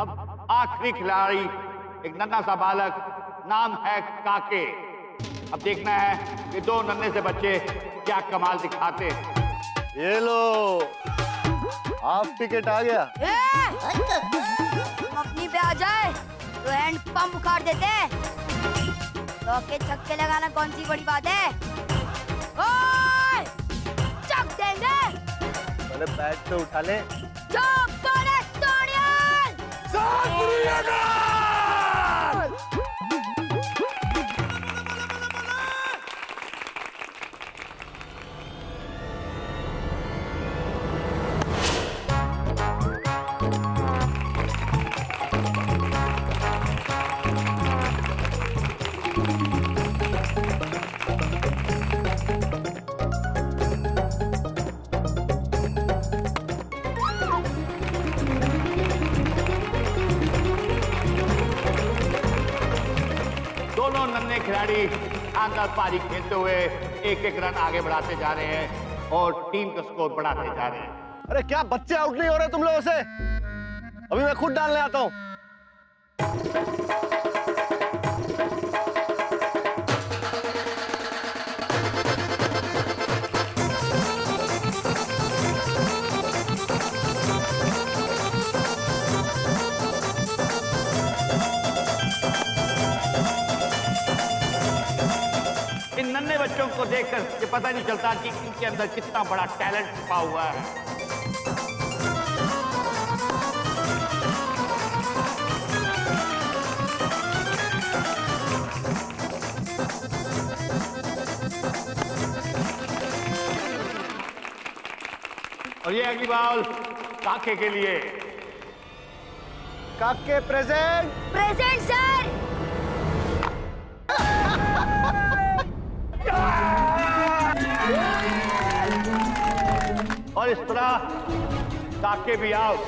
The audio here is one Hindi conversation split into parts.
अब आखिरी खिलाड़ी एक नन्हा सा बालक, नाम है काके। अब देखना है कि दो नन्हे से बच्चे क्या कमाल दिखाते हैं। ये लो, हाफ टिकट आ गया। तुम अपनी पे आ जाए तो हैंड पंप उखाड़ देते। के छक्के लगाना कौन सी बड़ी बात है? ओए! चक देंगे। पहले बैट पे उठा ले। दोनों नन्हे खिलाड़ी शानदार पारी खेलते हुए एक एक रन आगे बढ़ाते जा रहे हैं और टीम का स्कोर बढ़ाते जा रहे हैं। अरे क्या बच्चे आउट नहीं हो रहे तुम लोगों से? अभी मैं खुद डालने आता हूँ। इन नन्हे बच्चों को देखकर ये पता नहीं चलता कि इनके अंदर कितना बड़ा टैलेंट छुपा हुआ है। और ये अगली बॉल काके के लिए। काके प्रेजेंट। Present sir. और इस तरह काके भी आउट।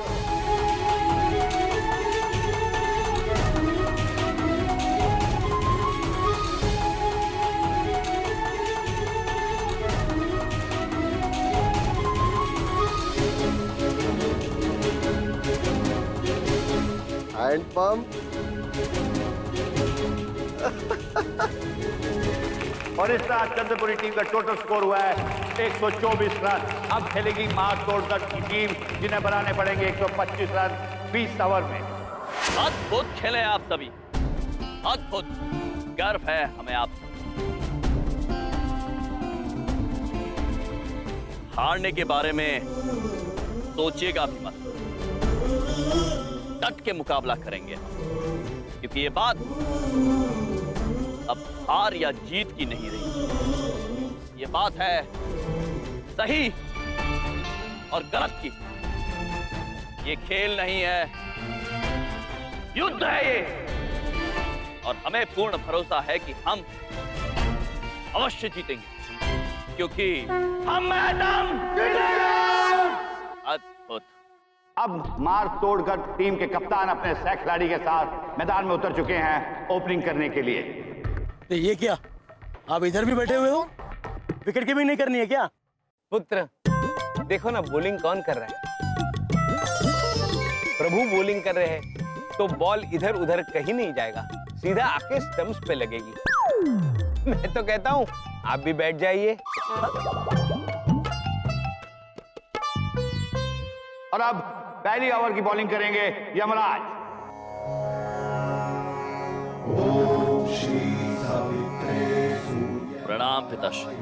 Hand pump. और इस तरह चंद्रपुरी टीम का टोटल स्कोर हुआ है 124 रन। अब खेलेगी मार तोड़कर की टीम, जिन्हें बनाने पड़ेंगे 125 रन 20 ओवर में। अद्भुत खेले आप सभी, अद्भुत। गर्व है हमें आप सब। हारने के बारे में सोचिएगा भी मत। डट के मुकाबला करेंगे, क्योंकि ये बात अब हार या जीत की नहीं रही। ये बात है सही और गलत की। ये खेल नहीं है, युद्ध है ये। और हमें पूर्ण भरोसा है कि हम अवश्य जीतेंगे, क्योंकि हम मैदान जीतेंगे। अद्भुत। अब मार तोड़कर टीम के कप्तान अपने सह खिलाड़ी के साथ मैदान में उतर चुके हैं ओपनिंग करने के लिए। तो ये क्या, आप इधर भी बैठे हुए हो? विकेट कीपिंग नहीं करनी है क्या? पुत्र देखो ना, बॉलिंग कौन कर रहा है? प्रभु बॉलिंग कर रहे हैं, तो बॉल इधर उधर कहीं नहीं जाएगा, सीधा आके स्टंप्स पे लगेगी। मैं तो कहता हूँ आप भी बैठ जाइए। और अब पहली ओवर की बॉलिंग करेंगे यमराज। प्रणाम पिताश्री।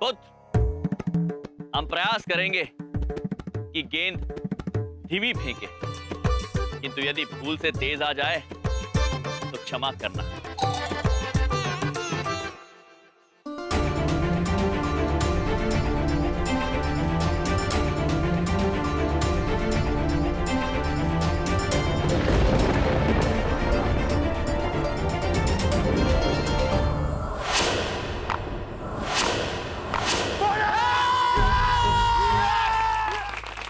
पुत्र, हम प्रयास करेंगे कि गेंद धीमी फेंके, किंतु यदि भूल से तेज आ जाए तो क्षमा करना।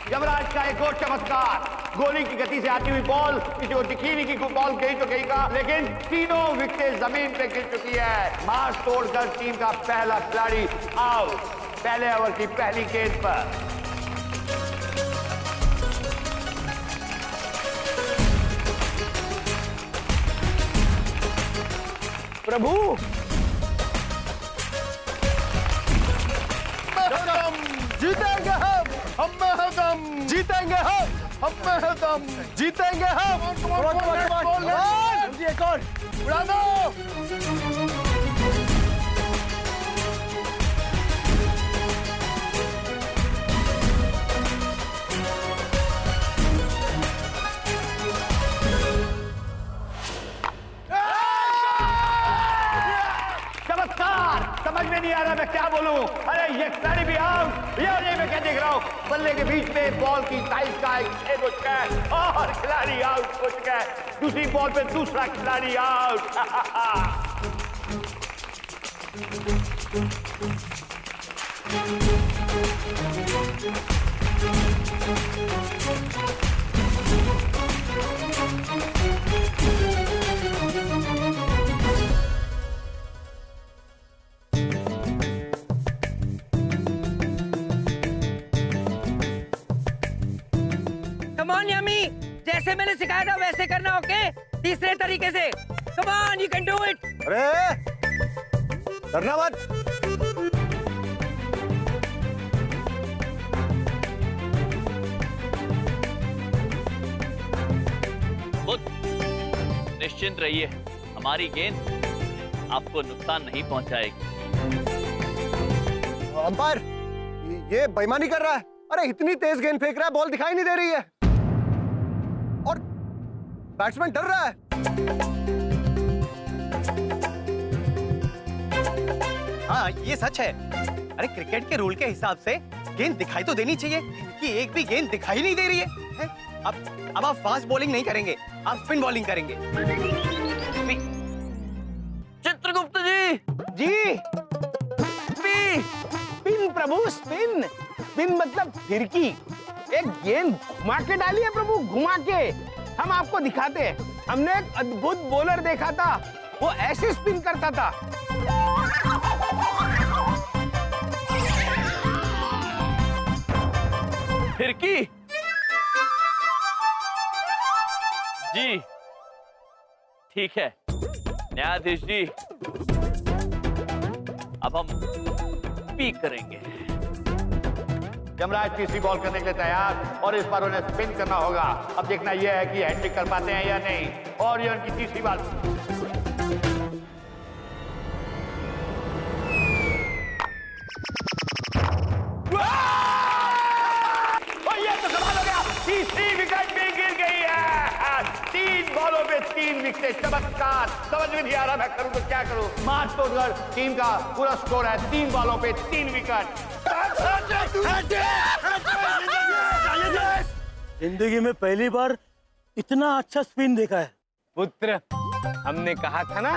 यमराज का एक और चमत्कार, गोली की गति से आती हुई बॉल, किसी को दिखी नहीं कि बॉल गई तो गई का, लेकिन तीनों विकेटें जमीन पे गिर चुकी है। मार तोड़कर टीम का पहला खिलाड़ी आउट, पहले ओवर की पहली गेंद पर। प्रभु जीतेंगे हम जीतेंगे हम जीतेंगे हम। एक और उड़ा दो। चमत्कार, समझ में नहीं आ रहा मैं क्या बोलूं। अरे ये खिलाड़ी भी आउट, ये मैं क्या देख रहा हूं, बल्ले के बीच में बॉल की साइज का एक हो चुका है और खिलाड़ी आउट हो चुका है। दूसरी बॉल पे दूसरा खिलाड़ी आउट। कम ऑन यमी, जैसे मैंने सिखाया था वैसे करना, ओके? तीसरे तरीके से। Come on, you can do it. अरे डरना मत। बुद्ध, निश्चिंत रहिए, हमारी गेंद आपको नुकसान नहीं पहुंचाएगी। अंपायर ये बेईमानी कर रहा है। अरे इतनी तेज गेंद फेंक रहा है, बॉल दिखाई नहीं दे रही है और बैट्समैन डर रहा है। हाँ ये सच है। अरे क्रिकेट के रूल के हिसाब से गेंद दिखाई तो देनी चाहिए कि एक भी गेंद दिखाई नहीं दे रही है? अब आप फास्ट बॉलिंग नहीं करेंगे, आप स्पिन बॉलिंग करेंगे। चित्रगुप्त जी जी स्पिन प्रभु, स्पिन स्पिन मतलब फिरकी। एक गेंद घुमा के डाली है प्रभु, घुमा के। हम आपको दिखाते हैं। हमने एक अद्भुत बॉलर देखा था, वो ऐसे स्पिन करता था। फिरकी जी, ठीक है न्यायाधीश जी, अब हम स्पीक करेंगे। यमराज तीसरी बॉल करने के लिए तैयार और इस बार उन्हें स्पिन करना होगा। अब देखना यह है कि हैट्रिक कर पाते हैं या नहीं। और ये उनकी तीसरी बॉल। और ये तो कमाल हो गया, तीसरी विकेट भी गिर गई है। 3 बॉलों पे 3 विकेट, चमत्कार। समझ में नहीं आ रहा मैं करूं तो क्या करूं। मार्च तोड़कर टीम का पूरा स्कोर है 3 बॉलों पे 3 विकेट। जिंदगी में पहली बार इतना अच्छा स्पिन देखा है। पुत्र, हमने कहा था ना,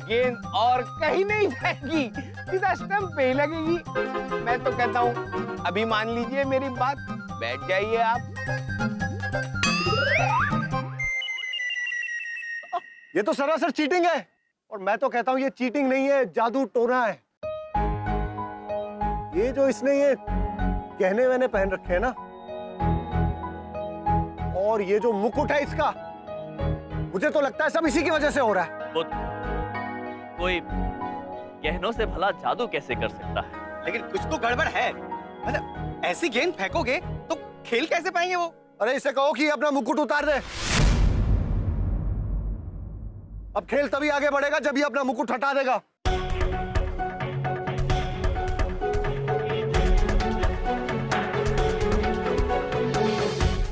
गेंद और कहीं नहीं जाएगी, सीधा स्टंप पे ही लगेगी। मैं तो कहता हूँ अभी मान लीजिए मेरी बात, बैठ जाइए आप। ये तो सरासर चीटिंग है और मैं तो कहता हूं ये चीटिंग नहीं है, जादू टोना है। ये जो इसने ये गहने वहने पहन रखे हैं ना, और ये जो मुकुट है इसका, मुझे तो लगता है सब इसी की वजह से हो रहा है। बुद्ध, कोई गहनों से भला जादू कैसे कर सकता है? लेकिन कुछ तो गड़बड़ है। मतलब ऐसी गेंद फेंकोगे तो खेल कैसे पाएंगे वो? अरे इसे कहो कि अपना मुकुट उतार दे। अब खेल तभी आगे बढ़ेगा जब ये अपना मुकुट हटा देगा।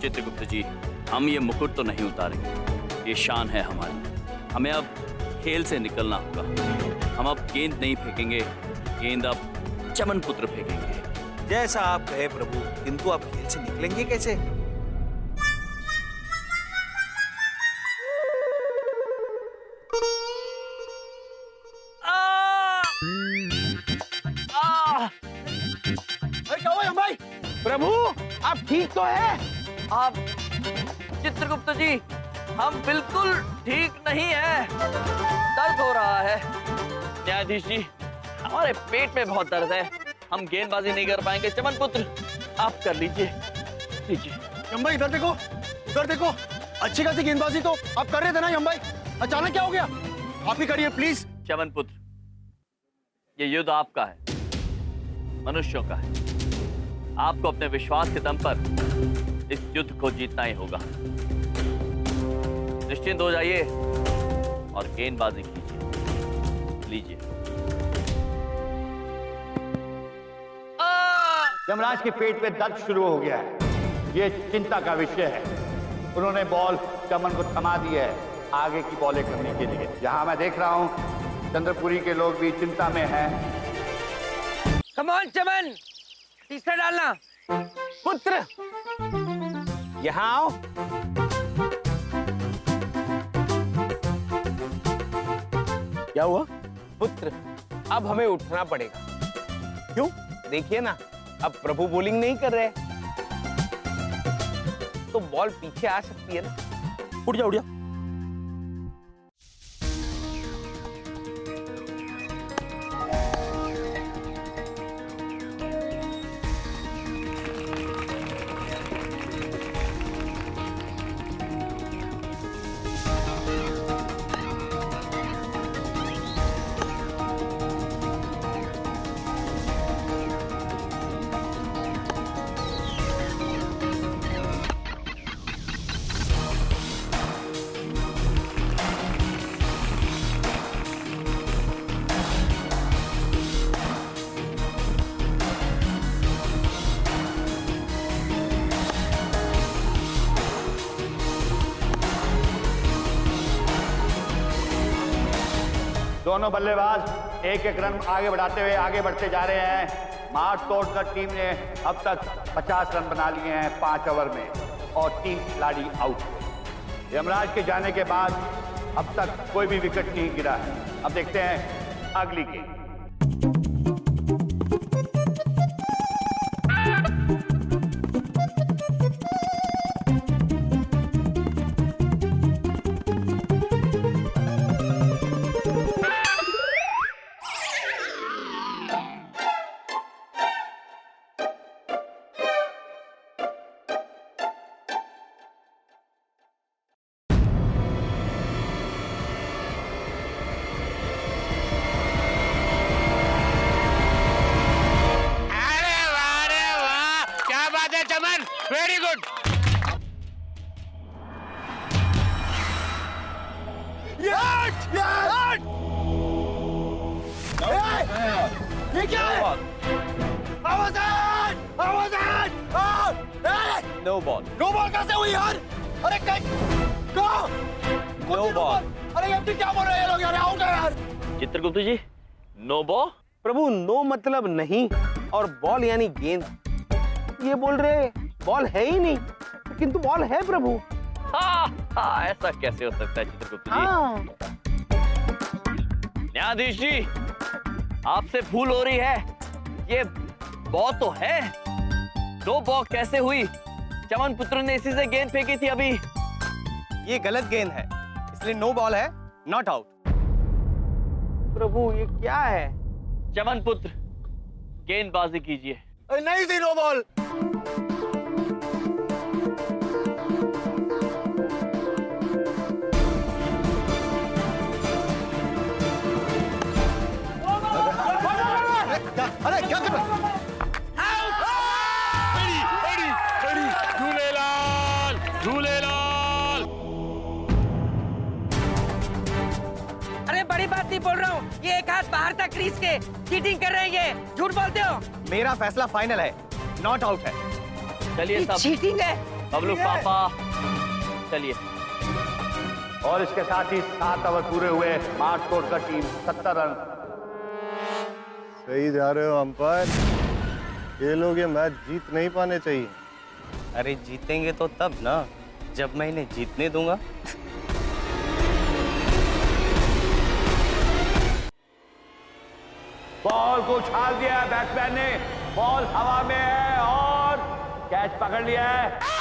चित्रगुप्त जी, हम ये मुकुट तो नहीं उतारेंगे, ये शान है हमारी। हमें अब खेल से निकलना होगा। हम अब गेंद नहीं फेंकेंगे, गेंद अब चमन पुत्र फेंकेंगे। जैसा आप कहे प्रभु, किंतु आप खेल से निकलेंगे कैसे? अरे क्या हुआ हम भाई? प्रभु, आप ठीक तो है? आप चित्रगुप्त जी, हम बिल्कुल ठीक नहीं है, दर्द हो रहा है। न्यायाधीश जी, हमारे पेट में बहुत दर्द है, हम गेंदबाजी नहीं कर पाएंगे। चमन पुत्र, आप कर लीजिए, लीजिए। यम भाई इधर देखो, उधर देखो। अच्छी खासी गेंदबाजी तो आप कर रहे थे ना यम भाई, अचानक क्या हो गया? आप ही करिए प्लीज, चमन पुत्र, ये युद्ध आपका है, मनुष्यों का है। आपको अपने विश्वास के दम पर इस युद्ध को जीतना ही होगा। निश्चिंत हो जाइए और गेंदबाजी कीजिए। लीजिए। यमराज के पेट में दर्द शुरू हो गया है। ये चिंता का विषय है। उन्होंने बॉल चमन को थमा दी है आगे की बॉलें करने के लिए। जहां मैं देख रहा हूं चंद्रपुरी के लोग भी चिंता में हैं। कम ऑन चमन, तीसरा डालना। पुत्र, यहाँ आओ। क्या हुआ? पुत्र, अब हमें उठना पड़ेगा। क्यों? देखिए ना, अब प्रभु बॉलिंग नहीं कर रहे, तो बॉल पीछे आ सकती है ना। उठ जा, उठ जा। दोनों बल्लेबाज एक एक रन आगे बढ़ाते हुए आगे बढ़ते जा रहे हैं। मार तोड़कर टीम ने अब तक 50 रन बना लिए हैं 5 ओवर में और 3 खिलाड़ी आउट। यमराज के जाने के बाद अब तक कोई भी विकेट नहीं गिरा है। अब देखते हैं अगली गेंद। Very good. No ball. No ball कैसे हुई यार? अरे नो बॉल। अरे ये क्या बोल रहे हैं लोग यार? आउट है यार। चित्रगुप्त जी, नो बॉल। प्रभु, नो मतलब नहीं और बॉल यानी गेंद। ये बोल रहे बॉल है ही नहीं, किंतु बॉल है प्रभु। हाँ, ऐसा कैसे हो सकता है चित्रगुप्त जी? हाँ। न्यायाधीश जी, आपसे भूल हो रही है। ये बॉल तो है, दो बॉल कैसे हुई? चमन पुत्र ने इसी से गेंद फेंकी थी अभी। ये गलत गेंद है, इसलिए नो बॉल है, नॉट आउट। प्रभु, ये क्या है? चमन पुत्र, गेंदबाजी कीजिए। नहीं थी नो बॉल। अरे क्या कर रहा है? झूलेलाल, झूलेलाल। अरे बड़ी बात नहीं बोल रहा हूँ, ये एक हाथ बाहर था क्रीज के। चीटिंग कर रहे हैं ये, झूठ बोलते हो। मेरा फैसला फाइनल है, नॉट आउट है। चलिए ये सब, चीटिंग है। बबलू पापा, चलिए। और इसके साथ ही 7 ओवर पूरे हुए। मार तोड़कर टीम 70 रन। सही जा रहे हो अंपायर। ये लोग ये मैच जीत नहीं पाने चाहिए। अरे जीतेंगे तो तब ना, जब मैं इन्हें जीतने दूंगा। बॉल को उछाल दिया बैट्समैन ने। बॉल हवा में है और कैच पकड़ लिया है।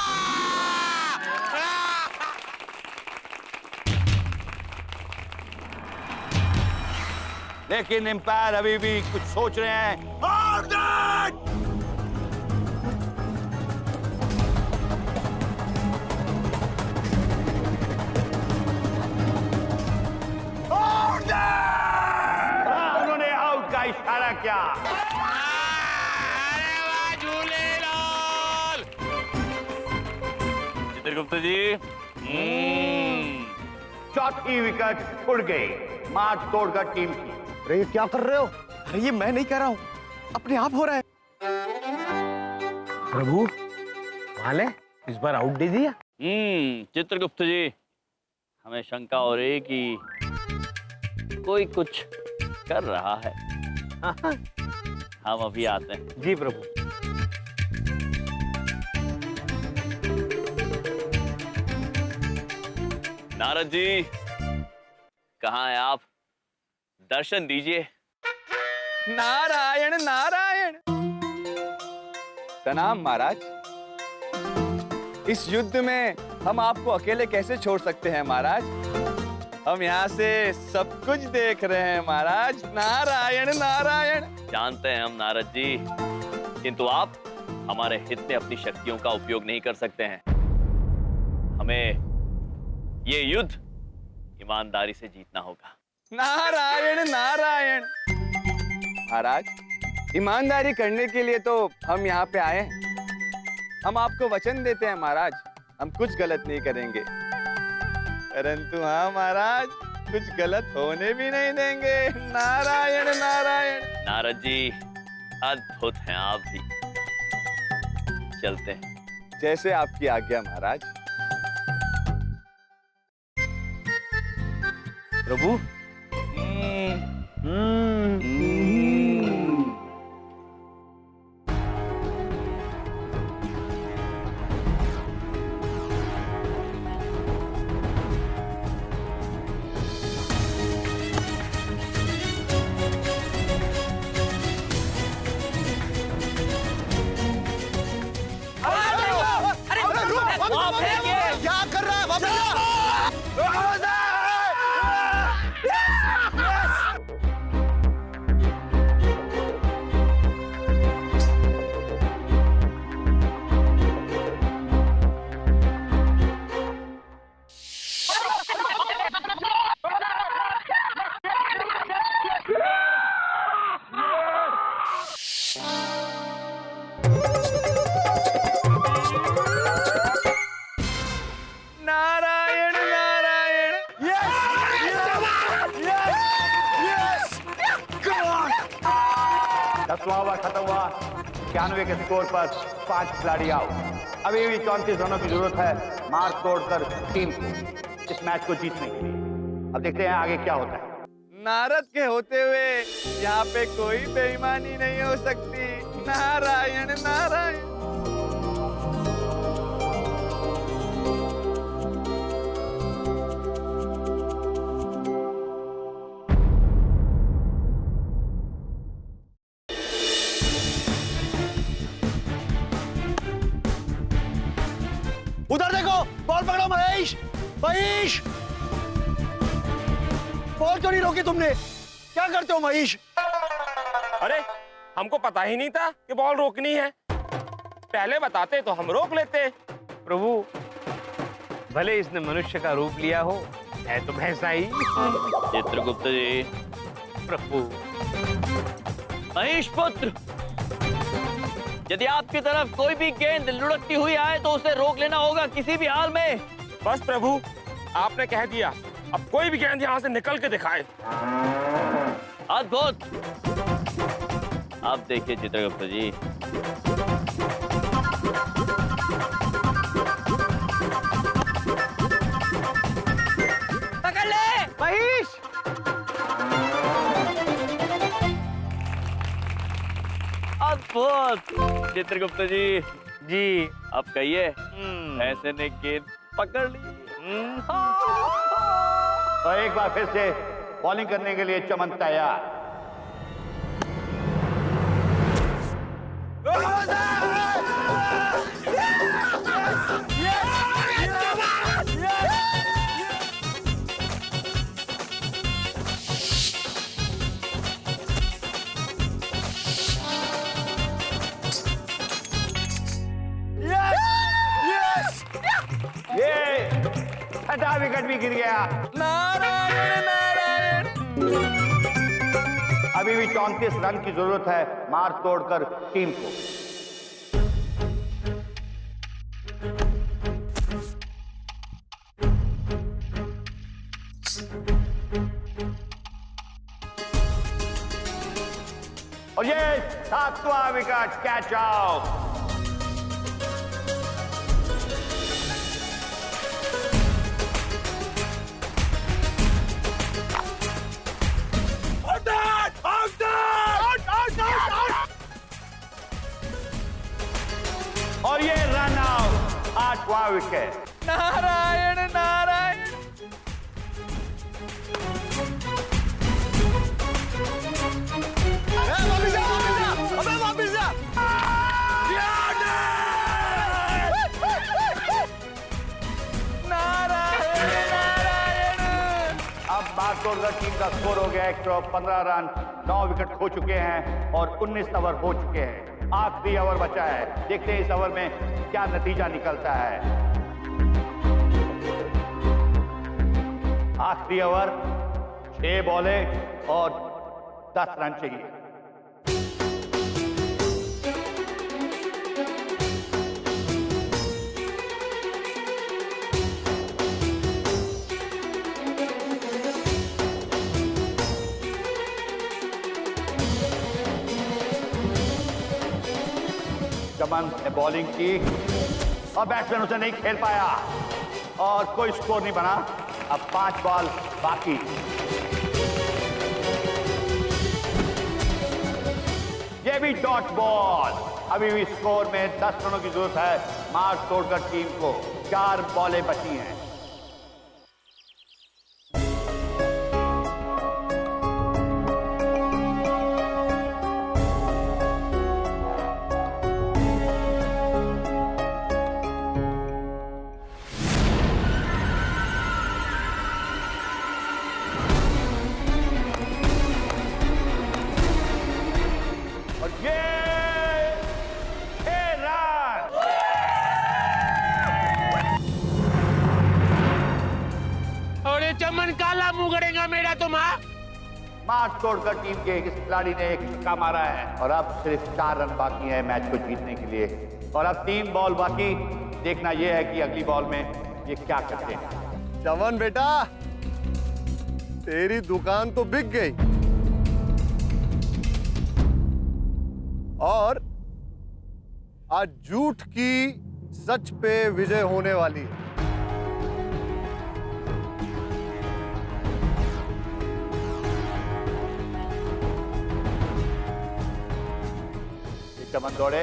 लेकिन एम्पायर अभी भी कुछ सोच रहे हैं। चित्रगुप्त जी। चौथी विकेट उड़ गई, मार तोड़कर टीम की। अरे ये क्या कर रहे हो? अरे ये मैं नहीं कर रहा हूँ, अपने आप हो रहा है। प्रभु माले इस बार आउट दे दिया। चित्रगुप्त जी, हमें शंका हो रही कि कोई कुछ कर रहा है। हम अभी आते हैं। जी प्रभु। नारद जी, कहाँ हैं आप? दर्शन दीजिए। नारायण नारायण। प्रणाम महाराज। इस युद्ध में हम आपको अकेले कैसे छोड़ सकते हैं महाराज? हम यहाँ से सब कुछ देख रहे हैं महाराज। नारायण नारायण। जानते हैं हम नारद जी, किंतु आप हमारे हित में अपनी शक्तियों का उपयोग नहीं कर सकते हैं। हमें ये युद्ध ईमानदारी से जीतना होगा। नारायण नारायण। महाराज, ईमानदारी करने के लिए तो हम यहाँ पे आए हैं। हम आपको वचन देते हैं महाराज, हम कुछ गलत नहीं करेंगे। परंतु हाँ महाराज, कुछ गलत होने भी नहीं देंगे। नारायण नारायण। नारद जी, अद्भुत हैं आप भी। चलते हैं। जैसे आपकी आज्ञा महाराज। प्रभु। क्या कर रहा है? वापस आ! नारायण नारायण। दसवां ओवर खत्म हुआ, 91 के स्कोर पर 5 खिलाड़ी आउट। अभी भी 34 रनों की जरूरत है मार तोड़कर टीम को इस मैच को जीतने के लिए। अब देखते हैं आगे क्या होता है। नारद के होते हुए यहाँ पे कोई बेईमानी नहीं हो सकती। नारायण नारायण। उधर देखो, बॉल पकड़ो महेश। महेश, बॉल क्यों नहीं रोकी तुमने? क्या करते हो महेश? अरे हमको पता ही नहीं था कि बॉल रोकनी है। पहले बताते तो हम रोक लेते। प्रभु, भले इसने मनुष्य का रूप लिया हो, है तो भैंसा ही। चित्रगुप्त जी। प्रभु। महेश पुत्र, यदि आपकी तरफ कोई भी गेंद लुढ़कती हुई आए तो उसे रोक लेना होगा किसी भी हाल में। बस प्रभु, आपने कह दिया। अब कोई भी गेंद यहाँ से निकल के दिखाए। अद्भुत। आप देखिए चित्रगुप्त जी, पकड़ ले महेश। अद्भुत। चित्रगुप्त जी। जी। अब कहिए, ऐसे ने गेंद पकड़ ली। तो एक बार फिर से बॉलिंग करने के लिए चमन तैयार। ये छठा विकेट भी गिर गया। नारायण नारायण। अभी भी 34 रन की जरूरत है मार तोड़कर टीम को। और ये 7वां विकेट, कैच आउट। और ये रन आउट, 8वां विकेट। नारायण नारायण। वापिस जा। नारायण नारायण। अब मार्टोडगढ़ टीम का स्कोर हो गया 115 रन, 9 विकेट खो चुके हैं और 19 ओवर हो चुके हैं। आखिरी ओवर बचा है, देखते हैं इस ओवर में क्या नतीजा निकलता है। आखिरी ओवर, 6 बॉलें और 10 रन चाहिए। चमन ने बॉलिंग की और बैट्समैन उसे नहीं खेल पाया और कोई स्कोर नहीं बना। अब 5 बॉल बाकी। ये भी डॉट बॉल। अभी भी स्कोर में 10 रनों की जरूरत है मार्टोडगढ़ टीम को। 4 बॉलें बची हैं। चमन काला मुंह गड़ेगा मेरा तो माँ। मार्टोडगढ़ टीम के इस खिलाड़ी ने एक छक्का मारा है और अब सिर्फ 4 रन बाकी है मैच को जीतने के लिए। और अब 3 बॉल बाकी। देखना यह है कि अगली बॉल में ये क्या करते हैं। चमन बेटा, तेरी दुकान तो बिक गई और आज झूठ की सच पे विजय होने वाली है। चमन दौड़े,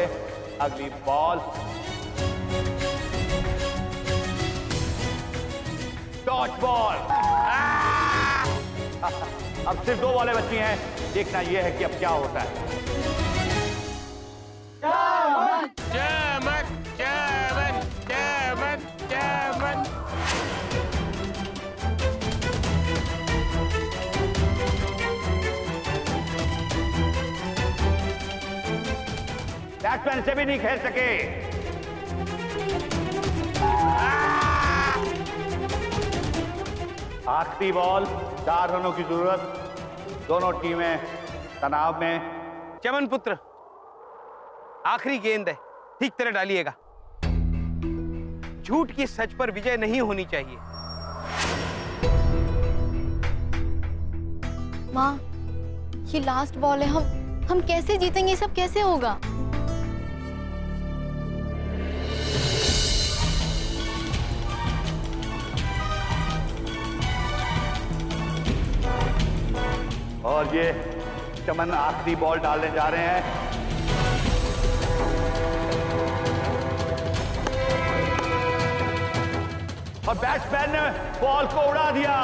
अगली बॉल, डॉट बॉल। अब सिर्फ 2 बॉलें बची हैं। देखना यह है कि अब क्या होता है। चमन चमन चमन चमन। बैट्समैन से भी नहीं खेल सके। आखिरी बॉल, 4 रनों की जरूरत। दोनों टीमें तनाव में। चमन पुत्र, आखिरी गेंद है, ठीक तरह डालिएगा। झूठ की सच पर विजय नहीं होनी चाहिए। माँ, ये लास्ट बॉल है। हम कैसे जीतेंगे? ये सब कैसे होगा? और ये चमन आखिरी बॉल डालने जा रहे हैं। और बैट्समैन ने बॉल को उड़ा दिया।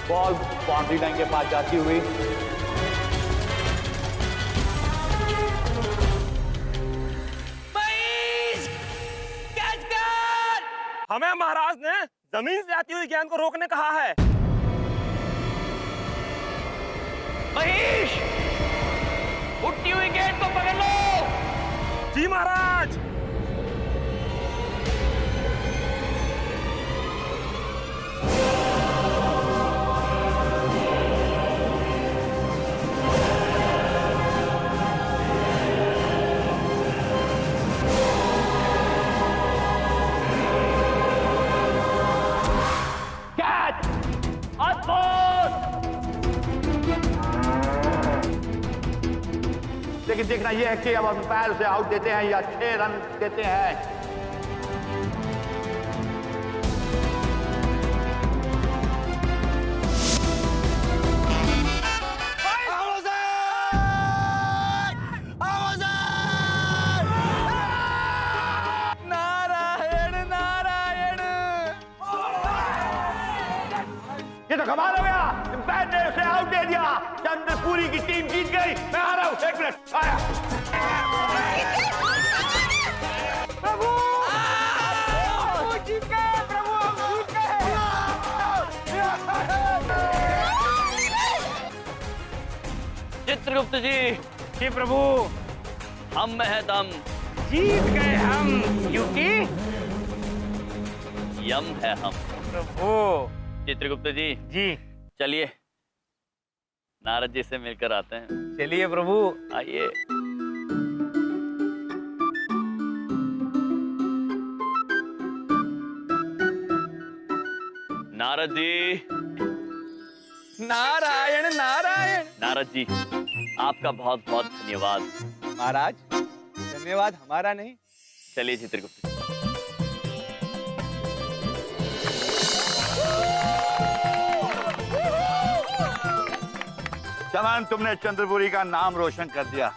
बॉल बाउंड्री लाइन के पास जाती हुई हमें महाराज ने जमीन से आती हुई गेंद को रोकने कहा है। महेश, उठती हुई गेंद को पकड़ लो। जी महाराज। लेकिन देखना यह है कि अब अंपायर उसे आउट देते हैं या 6 रन देते हैं। ये तो कमाल हो गया, अंपायर ने उसे आउट दे दिया। चंद्रपुरी की टीम जीत गई। मैं आ रहा हूँ, 1 मिनट आया। प्रभु जीत गए, प्रभु हम जीत गए। चित्रगुप्त जी प्रभु हम में है दम, जीत गए हम, क्योंकि यम है हम। प्रभु चित्रगुप्त जी चलिए नारद जी से मिलकर आते हैं। चलिए प्रभु। आइए। नारद जी। नारायण नारायण। नारद जी आपका बहुत बहुत धन्यवाद। महाराज धन्यवाद हमारा नहीं। चलिए चित्रगुप्त। चमन, तुमने चंद्रपुरी का नाम रोशन कर दिया।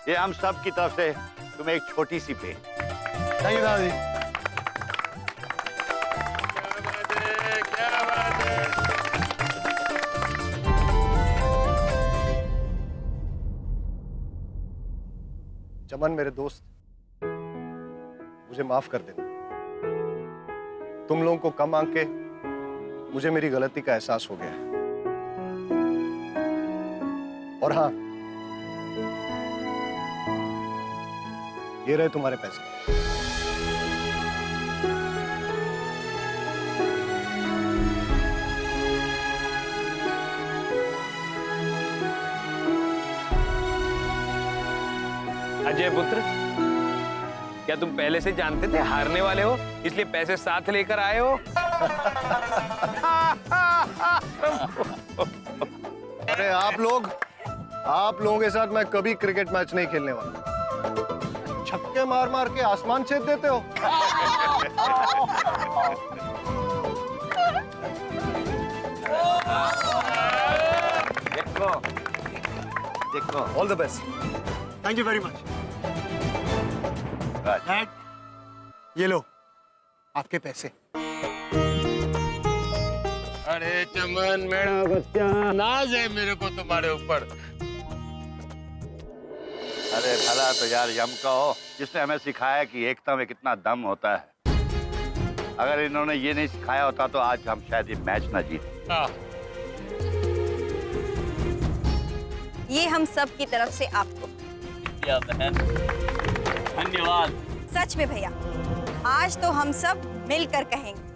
ये हम सब की तरफ से तुम्हें एक छोटी सी भेंट। थैंक यू दादाजी। क्या बात है। चमन मेरे दोस्त, मुझे माफ कर देना। तुम लोगों को कम आंक के मुझे मेरी गलती का एहसास हो गया है। और हाँ, ये रहे तुम्हारे पैसे। अजय पुत्र, क्या तुम पहले से जानते थे हारने वाले हो, इसलिए पैसे साथ लेकर आए हो? अरे आप लोगों के साथ मैं कभी क्रिकेट मैच नहीं खेलने वाला। छक्के मार मार के आसमान छेद देते हो। देखो all the best. Thank you very much. Dad, ये लो आपके पैसे। अरे चमन मेरा बच्चा, नाज है मेरे को तुम्हारे ऊपर। अरे भला तो यार यम का हो, जिसने हमें सिखाया कि एकता में कितना दम होता है। अगर इन्होंने ये नहीं सिखाया होता तो आज हम शायद ये मैच ना जीते। ये हम सब की तरफ से आपको। या बहन, धन्यवाद। सच में भैया, आज तो हम सब मिलकर कहेंगे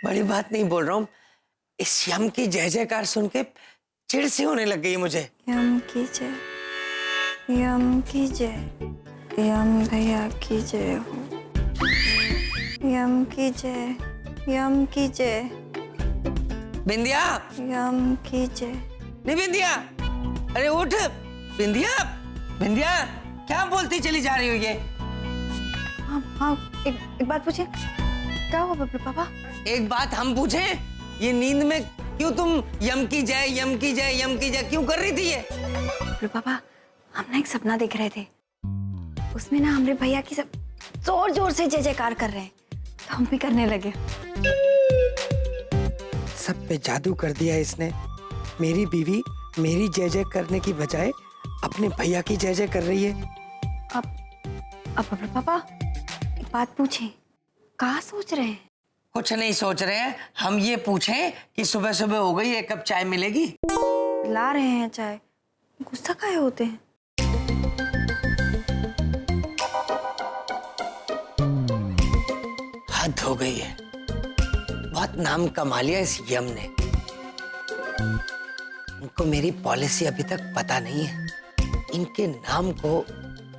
बड़ी बात नहीं बोल रहा हूँ, इस यम की जय जयकार सुन के चिढ़ सी होने लग गई मुझे। यम की जय, यम की जय, यम भैया की जय हो। यम की जय, यम की जय। बिंदिया, यम की जय। नहीं बिंदिया, अरे उठ बिंदिया। बिंदिया क्या बोलती चली जा रही हो ये? हाँ, एक बात पूछे, क्या हुआ बबलू पापा? एक बात हम पूछे, ये नींद में क्यों तुम यम की जय, यम की जय, यम की जय क्यों कर रही थी ये? बबलू पापा, हम ना एक सपना देख रहे थे, उसमें ना हमारे भैया की सब जोर जोर से जय जयकार कर रहे हैं, तो हम भी करने लगे। सब पे जादू कर दिया इसने। मेरी बीवी मेरी जय जय करने की बजाय अपने भैया की जय जय कर रही है। अब बबलू पापा एक बात पूछे, क्या सोच रहे हैं? कुछ नहीं सोच रहे हैं, हम ये पूछें कि सुबह सुबह हो गई, 1 कप चाय मिलेगी? ला रहे हैं चाय, गुस्सा काहे होते हैं? हो गई है। बहुत नाम कमा लिया इस यम ने। इनको मेरी पॉलिसी अभी तक पता नहीं है। इनके नाम को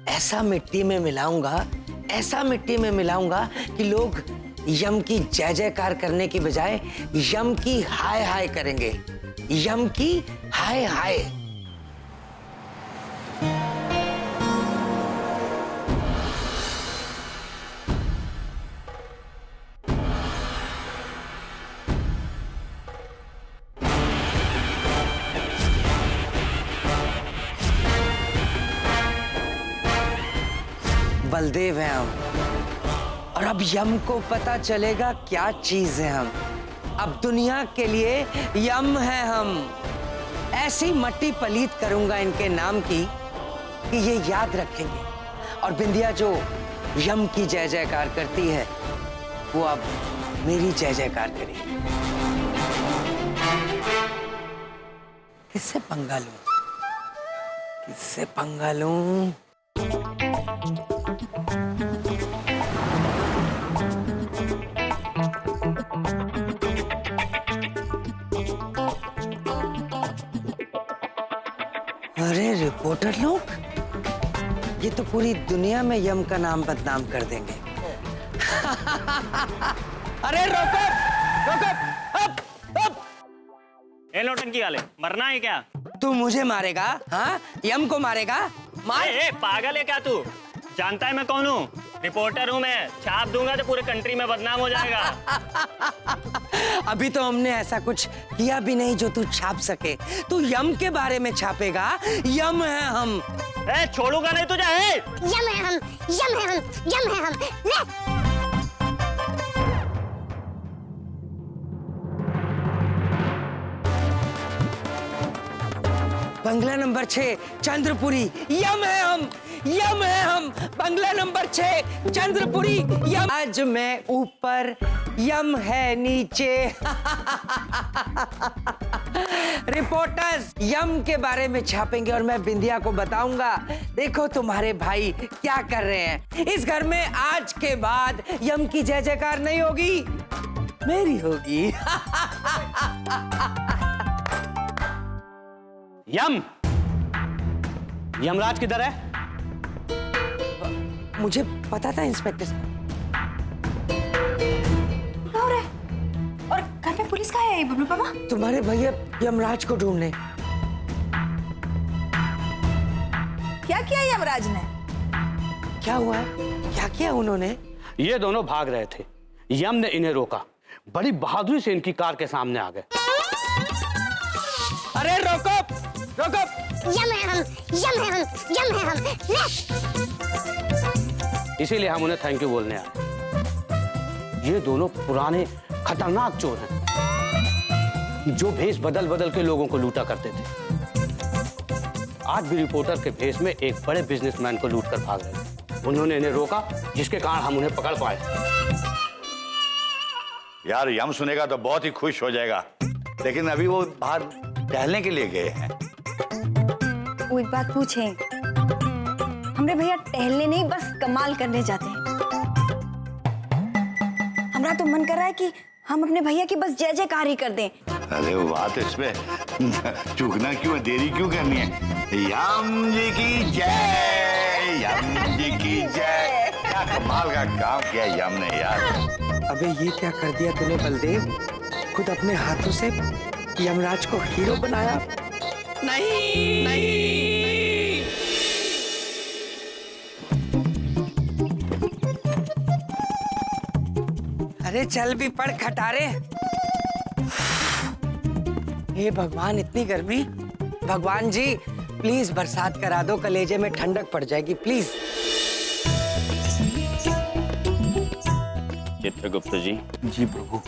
ऐसा मिट्टी में मिलाऊंगा, ऐसा मिट्टी में मिलाऊंगा कि लोग यम की जय जयकार करने की बजाय यम की हाय हाय करेंगे। यम की हाय हाय। बलदेव हैं हम, और अब यम को पता चलेगा क्या चीज है हम। अब दुनिया के लिए यम है हम। ऐसी मट्टी पलीत करूंगा इनके नाम की कि ये याद रखेंगे। और बिंदिया जो यम की जय जयकार करती है, वो अब मेरी जय जयकार करेगी। किससे पंगा लूं? किससे पंगा लूं? अरे रिपोर्टर लोग, ये तो पूरी दुनिया में यम का नाम बदनाम कर देंगे। अरे रोको, रोको, अप, अप। ए नौटंकी वाले, मरना है क्या? तू मुझे मारेगा? हाँ, यम को मारेगा? मार। ए, पागल है क्या तू? जानता है मैं कौन हूँ? रिपोर्टर हूँ मैं। छाप दूंगा तो पूरे कंट्री में बदनाम हो जाएगा। अभी तो हमने ऐसा कुछ किया भी नहीं जो तू छाप सके। तू यम के बारे में छापेगा। यम है हम। ए, छोड़ूंगा नहीं तुझे। यम है हम, यम है हम, यम है हम। ले। बंगला नंबर 6 चंद्रपुरी, यम है हम, यम है हम। बंगला नंबर 6 चंद्रपुरी, यम। आज मैं ऊपर, यम है नीचे। रिपोर्टर्स यम के बारे में छापेंगे और मैं बिंदिया को बताऊंगा, देखो तुम्हारे भाई क्या कर रहे हैं। इस घर में आज के बाद यम की जय जयकार नहीं होगी, मेरी होगी। यमराज किधर है? मुझे पता था इंस्पेक्टर साहब। क्या हो रहा है? और घर में पुलिस कहाँ है बबलू पापा? तुम्हारे भैया यमराज को ढूंढने। क्या किया यमराज ने? क्या हुआ है? क्या किया उन्होंने? ये दोनों भाग रहे थे, यम ने इन्हें रोका। बड़ी बहादुरी से इनकी कार के सामने आ गए। अरे रोको, रोको। यम है हम, यम है हम, यम है हम। ले। इसीलिए हम उन्हें थैंक यू बोलने आए। ये दोनों पुराने खतरनाक चोर हैं, जो भेष बदल बदल के लोगों को लूटा करते थे। आज भी रिपोर्टर के भेष में एक बड़े बिजनेसमैन को लूट कर भाग रहे थे। उन्होंने इन्हें रोका, जिसके कारण हम उन्हें पकड़ पाए। यार यम सुनेगा तो बहुत ही खुश हो जाएगा, लेकिन अभी वो बाहर टहलने के लिए गए हैं। वो एक बात पूछें, हमरे भैया टहलने नहीं बस कमाल करने जाते हैं। हमारा तो मन कर रहा है कि हम अपने भैया की बस जय जयकार ही कर दें। अरे वो बात इसमें चूकना क्यों है, देरी क्यों करनी है? यम जी की जय, यम जी की जय। क्या कमाल का काम किया यम ने यार। अबे ये क्या कर दिया तूने बलदेव? खुद अपने हाथों से यमराज को हीरो बनाया। नहीं, नहीं। अरे चल भी पड़ खटारे। हे भगवान, इतनी गर्मी। भगवान जी प्लीज बरसात करा दो, कलेजे में ठंडक पड़ जाएगी प्लीज। चित्रगुप्त जी। जी प्रभु।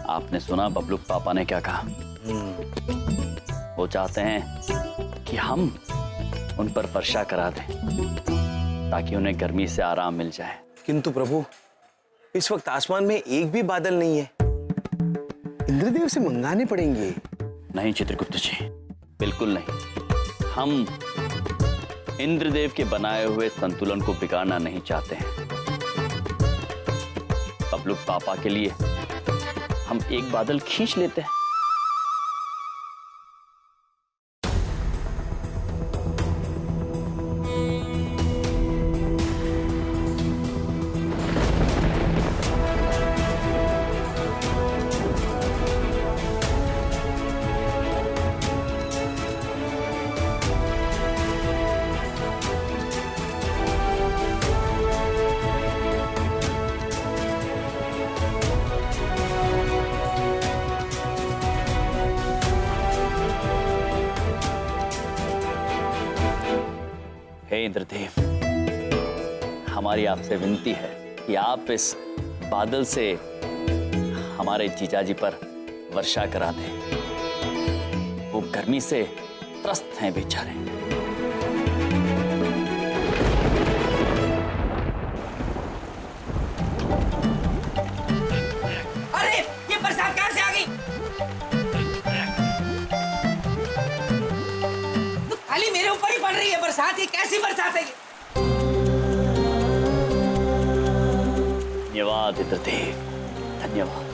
आपने सुना बबलू पापा ने क्या कहा? वो चाहते हैं कि हम उन पर वर्षा करा दें, ताकि उन्हें गर्मी से आराम मिल जाए। किंतु प्रभु, इस वक्त आसमान में एक भी बादल नहीं है। इंद्रदेव से मंगाने पड़ेंगे। नहीं चित्रगुप्त जी, बिल्कुल नहीं। हम इंद्रदेव के बनाए हुए संतुलन को बिगाड़ना नहीं चाहते हैं। अब लोग पापा के लिए हम एक बादल खींच लेते हैं। हे इंद्रदेव, हमारी आपसे विनती है कि आप इस बादल से हमारे जीजाजी पर वर्षा करा दें। वो गर्मी से त्रस्त हैं बेचारे। अरे ये बरसात कहां से आ गई? तो खाली मेरे ऊपर ही पड़ रही है बरसात, ये कैसी बरसात है? धन्यवाद इंद्रदेव, धन्यवाद।